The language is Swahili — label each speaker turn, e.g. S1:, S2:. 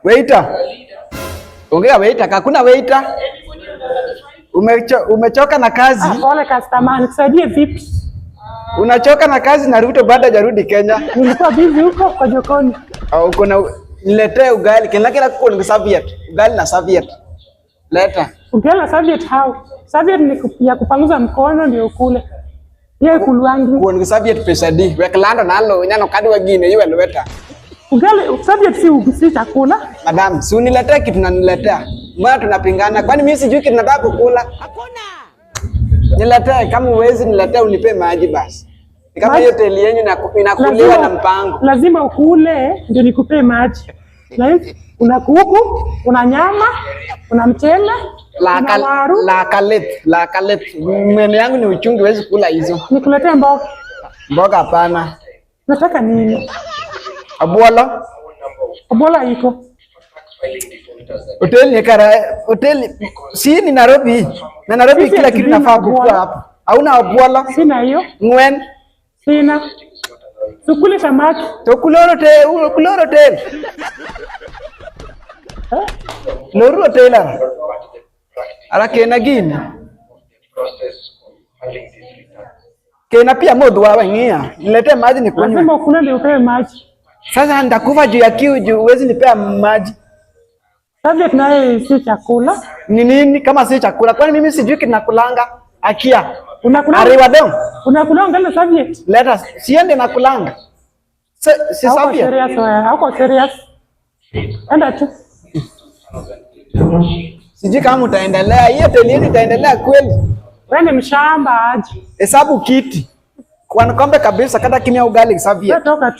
S1: Waiter. Ongea waiter, hakuna waiter. Umechoka na kazi?
S2: Pole customer, nisaidie vipi?
S1: Unachoka na kazi na Ruto bado hajarudi Kenya.
S2: Nilikuwa busy huko kwa jokoni.
S1: Uko na niletee ugali, kila kuna serviette. Ugali na serviette. Leta.
S2: Ugali na serviette how? Serviette ni ya kupanguza mkono ndio ukule. Yeye kulwangi.
S1: Kuna serviette pesa di. Weklando nalo nyano kadi wengine yeye leta.
S2: Ugali serviette si chakula.
S1: Madam, si uniletee kitu na niletea. Mbona tunapingana? Kwani mimi sijui kitu nataka kukula? Hakuna. Niletee, kama uwezi niletee unipe maji basi. Kama hiyo hoteli yenu inakuliwa na mpango.
S2: Lazima ukule ndio nikupe maji. Like una kuku, una nyama, una mchele,
S1: la kalet. Meno yangu ni uchungu, huwezi kula hizo.
S2: Nikuletee mboga?
S1: Mboga hapana.
S2: Nataka nini?
S1: Abuala?
S2: Abuala iko.
S1: Hoteli si ni Nairobi. Na Nairobi kila kitu nafaa kukua hapo. Hauna abuala?
S2: Sina hiyo.
S1: Ngwen?
S2: Sina. Tukule samaki.
S1: Kuloro hotel. Loro hotel. Ala kena gini. Kena pia modu wa ngia. Nilete maji nikunywe.
S2: Lazima ukule ndio upewe maji.
S1: Sasa ndakufa juu ya kiu juu huwezi nipea maji.
S2: Serviette naye si chakula.
S1: Ni nini kama si chakula? Kwani mimi sijui kinakulanga? Akia.
S2: Unakula?
S1: Ariwa dong.
S2: Unakula ngala serviette?
S1: Leta siende nakulanga. Si serviette.
S2: Serious wewe, hauko serious. Enda tu.
S1: Sijui kama utaendelea. Hiyo hoteli itaendelea kweli.
S2: Wewe ni mshamba aje.
S1: Hesabu kiti. Kwa kombe kabisa kata kimya ugali serviette.
S2: Toka